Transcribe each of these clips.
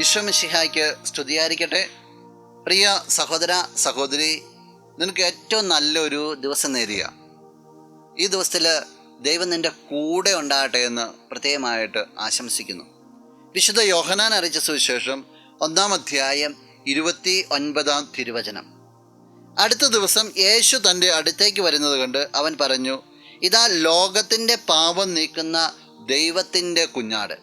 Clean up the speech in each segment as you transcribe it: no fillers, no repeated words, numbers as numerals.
ഈശോ മിശിഹായ്ക്ക് സ്തുതിയായിരിക്കട്ടെ. പ്രിയ സഹോദര സഹോദരി, നിനക്ക് ഏറ്റവും നല്ലൊരു ദിവസം നേരുക. ഈ ദിവസത്തിൽ ദൈവം നിൻ്റെ കൂടെ ഉണ്ടാകട്ടെ എന്ന് പ്രത്യേകമായിട്ട് ആശംസിക്കുന്നു. വിശുദ്ധ യോഹന്നാൻ അറിയിച്ച സുവിശേഷം 1-ാം അധ്യായം 29-ാം തിരുവചനം. അടുത്ത ദിവസം യേശു തൻ്റെ അടുത്തേക്ക് വരുന്നത് കണ്ട് അവൻ പറഞ്ഞു, ഇതാ ലോകത്തിൻ്റെ പാപം നീക്കുന്ന ദൈവത്തിൻ്റെ കുഞ്ഞാട്.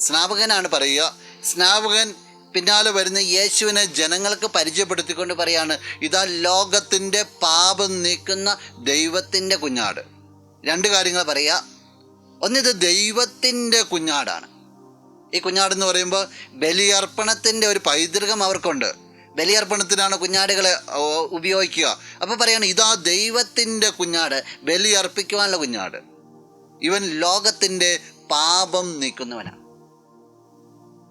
സ്നാപകനാണ് പറയുക. സ്നാപകൻ പിന്നാലെ വരുന്ന യേശുവിനെ ജനങ്ങൾക്ക് പരിചയപ്പെടുത്തിക്കൊണ്ട് പറയാണ്, ഇതാ ലോകത്തിൻ്റെ പാപം നീക്കുന്ന ദൈവത്തിൻ്റെ കുഞ്ഞാട്. രണ്ട് കാര്യങ്ങൾ പറയുക. ഒന്നിത് ദൈവത്തിൻ്റെ കുഞ്ഞാടാണ്. ഈ കുഞ്ഞാടെന്ന് പറയുമ്പോൾ ബലിയർപ്പണത്തിൻ്റെ ഒരു പൈതൃകം അവർക്കുണ്ട്. ബലിയർപ്പണത്തിനാണ് കുഞ്ഞാടുകളെ ഉപയോഗിക്കുക. അപ്പോൾ പറയാണ്, ഇതാ ദൈവത്തിൻ്റെ കുഞ്ഞാട്, ബലിയർപ്പിക്കുവാനുള്ള കുഞ്ഞാട്. ഇവൻ ലോകത്തിൻ്റെ പാപം നീക്കുന്നവനാണ്.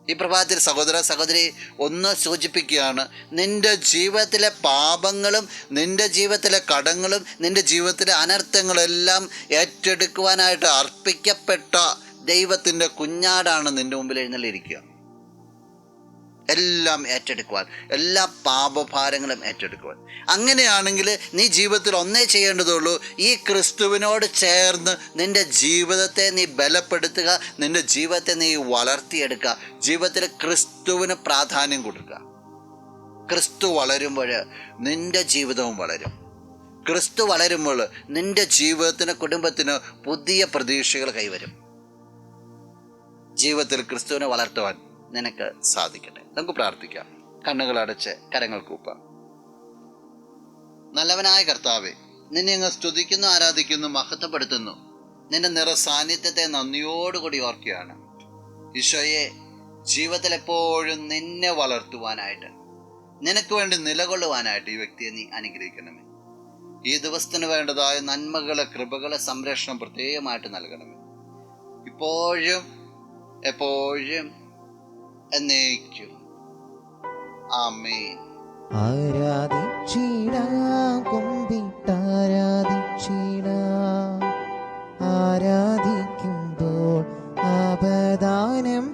ഈ പ്രഭാതത്തിൽ സഹോദര സഹോദരി ഒന്ന് സൂചിപ്പിക്കുകയാണ്, നിൻ്റെ ജീവിതത്തിലെ പാപങ്ങളും നിൻ്റെ ജീവിതത്തിലെ കടങ്ങളും നിൻ്റെ ജീവിതത്തിലെ അനർത്ഥങ്ങളെല്ലാം ഏറ്റെടുക്കുവാനായിട്ട് അർപ്പിക്കപ്പെട്ട ദൈവത്തിൻ്റെ കുഞ്ഞാടാണ് നിൻ്റെ മുമ്പിൽ എഴുന്നള്ളിയിരിക്കുക. എല്ലാം ഏറ്റെടുക്കുവാൻ, എല്ലാ പാപഭാരങ്ങളും ഏറ്റെടുക്കുവാൻ. അങ്ങനെയാണെങ്കിൽ നീ ജീവിതത്തിൽ ഒന്നേ ചെയ്യേണ്ടതുള്ളൂ, ഈ ക്രിസ്തുവിനോട് ചേർന്ന് നിൻ്റെ ജീവിതത്തെ നീ ബലപ്പെടുത്തുക, നിൻ്റെ ജീവിതത്തെ നീ വളർത്തിയെടുക്കുക. ജീവിതത്തിൽ ക്രിസ്തുവിന് പ്രാധാന്യം കൊടുക്കുക. ക്രിസ്തു വളരുമ്പോൾ നിൻ്റെ ജീവിതവും വളരും. ക്രിസ്തു വളരുമ്പോൾ നിൻ്റെ ജീവിതത്തിന്, കുടുംബത്തിന് പുതിയ പ്രതീക്ഷകൾ കൈവരും. ജീവിതത്തിൽ ക്രിസ്തുവിനെ വളർത്തുവാൻ നിനക്ക് സാധിക്കട്ടെ. നമുക്ക് പ്രാർത്ഥിക്കാം. കണ്ണുകളടച്ച് കരങ്ങൾ കൂപ്പാം. നല്ലവനായ കർത്താവേ, നിന്നെ അങ്ങ് സ്തുതിക്കുന്നു, ആരാധിക്കുന്നു, മഹത്വപ്പെടുത്തുന്നു. നിന്റെ നിറ സാന്നിധ്യത്തെ നന്ദിയോടുകൂടി ഓർക്കുകയാണ്. ഈശോയെ, ജീവിതത്തിൽ എപ്പോഴും നിന്നെ വളർത്തുവാനായിട്ട്, നിനക്ക് വേണ്ടി നിലകൊള്ളുവാനായിട്ട് ഈ വ്യക്തിയെ നീ അനുഗ്രഹിക്കണമേ. ഈ ദിവസത്തിന് വേണ്ടതായ നന്മകളെ, കൃപകളെ, സംരക്ഷണം പ്രത്യേകമായിട്ട് നൽകണമേ. ഇപ്പോഴും എപ്പോഴും എന്നേക്കും. ആമേൻ. ആരാധിക്കുമ്പോൾ അപദാനം